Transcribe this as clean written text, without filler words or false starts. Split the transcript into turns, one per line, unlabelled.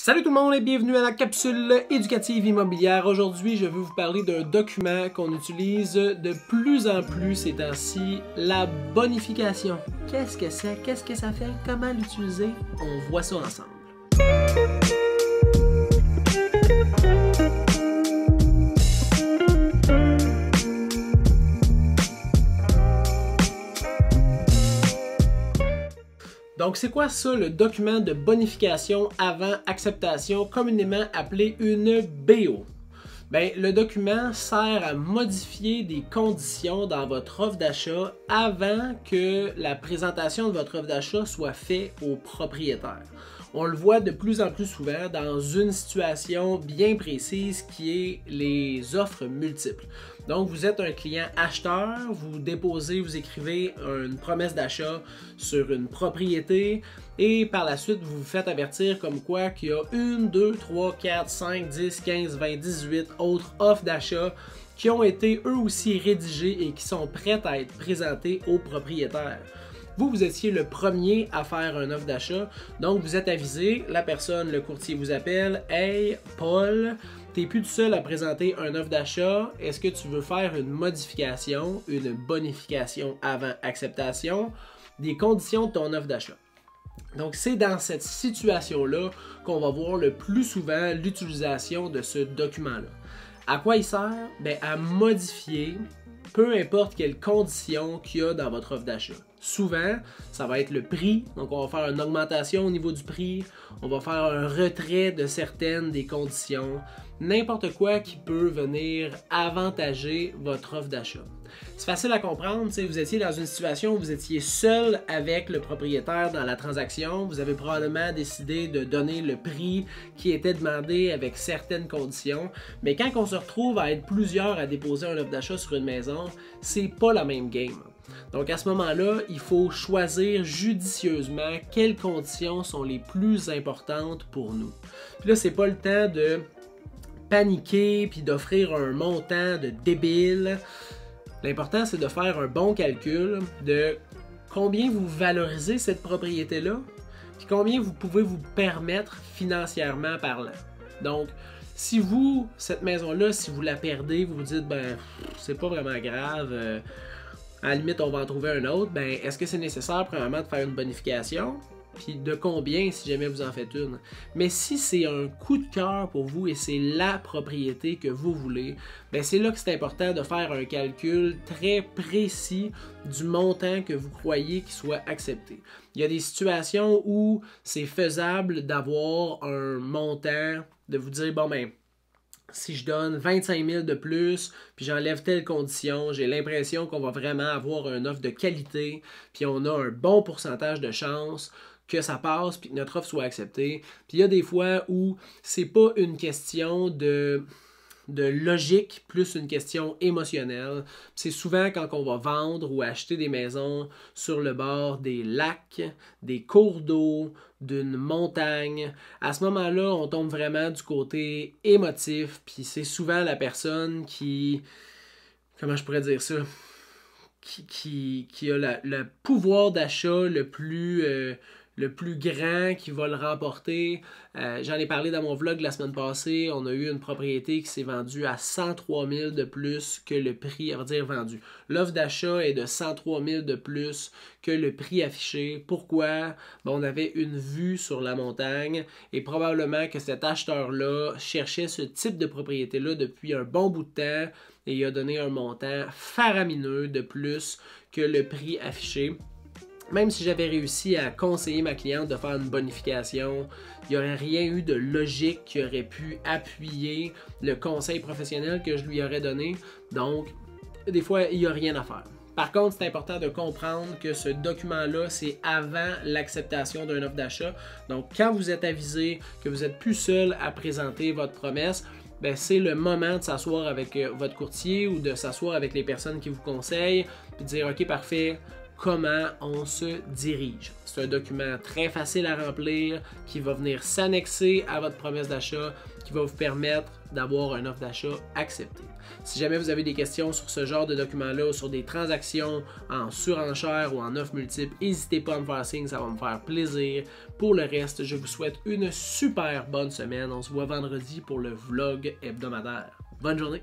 Salut tout le monde et bienvenue à la capsule éducative immobilière. Aujourd'hui, je veux vous parler d'un document qu'on utilise de plus en plus ces temps-ci, la bonification. Qu'est-ce que c'est? Qu'est-ce que ça fait? Comment l'utiliser? On voit ça ensemble. Donc, c'est quoi ça, le document de bonification avant acceptation, communément appelé une BO? Bien, le document sert à modifier des conditions dans votre offre d'achat avant que la présentation de votre offre d'achat soit faite au propriétaire. On le voit de plus en plus souvent dans une situation bien précise qui est les offres multiples. Donc, vous êtes un client acheteur, vous déposez, vous écrivez une promesse d'achat sur une propriété et par la suite, vous vous faites avertir comme quoi qu'il y a 1, 2, 3, 4, 5, 10, 15, 20, 18 autres offres d'achat qui ont été eux aussi rédigées et qui sont prêtes à être présentées au propriétaire. Vous étiez le premier à faire une offre d'achat, donc vous êtes avisé, la personne, le courtier vous appelle, « Hey, Paul, t'es plus tout seul à présenter une offre d'achat, est-ce que tu veux faire une modification, une bonification avant acceptation des conditions de ton offre d'achat? » Donc c'est dans cette situation-là qu'on va voir le plus souvent l'utilisation de ce document-là. À quoi il sert? Bien, à modifier peu importe quelles conditions qu'il y a dans votre offre d'achat. Souvent, ça va être le prix, donc on va faire une augmentation au niveau du prix, on va faire un retrait de certaines des conditions, n'importe quoi qui peut venir avantager votre offre d'achat. C'est facile à comprendre, vous étiez dans une situation où vous étiez seul avec le propriétaire dans la transaction, vous avez probablement décidé de donner le prix qui était demandé avec certaines conditions, mais quand on se retrouve à être plusieurs à déposer un offre d'achat sur une maison, c'est pas la même game. Donc à ce moment-là, il faut choisir judicieusement quelles conditions sont les plus importantes pour nous. Puis là, c'est pas le temps de paniquer puis d'offrir un montant de débile. L'important, c'est de faire un bon calcul de combien vous valorisez cette propriété-là, puis combien vous pouvez vous permettre financièrement parlant. Donc, si vous, cette maison-là, si vous la perdez, vous vous dites, ben, c'est pas vraiment grave, à la limite, on va en trouver un autre, ben, est-ce que c'est nécessaire, premièrement, de faire une bonification? Puis de combien si jamais vous en faites une. Mais si c'est un coup de cœur pour vous et c'est la propriété que vous voulez, bien c'est là que c'est important de faire un calcul très précis du montant que vous croyez qu'il soit accepté. Il y a des situations où c'est faisable d'avoir un montant, de vous dire, bon ben, si je donne 25 000 de plus, puis j'enlève telle condition, j'ai l'impression qu'on va vraiment avoir une offre de qualité, puis on a un bon pourcentage de chance que ça passe puis que notre offre soit acceptée. Puis il y a des fois où c'est pas une question de logique, plus une question émotionnelle. C'est souvent quand on va vendre ou acheter des maisons sur le bord des lacs, des cours d'eau, d'une montagne. À ce moment-là, on tombe vraiment du côté émotif, puis c'est souvent la personne qui, comment je pourrais dire ça, qui a le pouvoir d'achat le plus grand qui va le remporter. J'en ai parlé dans mon vlog la semaine passée. On a eu une propriété qui s'est vendue à 103 000 de plus que le prix, à vrai dire vendu. L'offre d'achat est de 103 000 de plus que le prix affiché. Pourquoi? Bon, on avait une vue sur la montagne et probablement que cet acheteur-là cherchait ce type de propriété-là depuis un bon bout de temps et il a donné un montant faramineux de plus que le prix affiché. Même si j'avais réussi à conseiller ma cliente de faire une bonification, il n'y aurait rien eu de logique qui aurait pu appuyer le conseil professionnel que je lui aurais donné. Donc, des fois, il n'y a rien à faire. Par contre, c'est important de comprendre que ce document-là, c'est avant l'acceptation d'une offre d'achat. Donc, quand vous êtes avisé que vous n'êtes plus seul à présenter votre promesse, ben, c'est le moment de s'asseoir avec votre courtier ou de s'asseoir avec les personnes qui vous conseillent et de dire « Ok, parfait. comment on se dirige. C'est un document très facile à remplir qui va venir s'annexer à votre promesse d'achat, qui va vous permettre d'avoir une offre d'achat acceptée. Si jamais vous avez des questions sur ce genre de document-là ou sur des transactions en surenchère ou en offres multiples, n'hésitez pas à me faire signe, ça va me faire plaisir. Pour le reste, je vous souhaite une super bonne semaine. On se voit vendredi pour le vlog hebdomadaire. Bonne journée!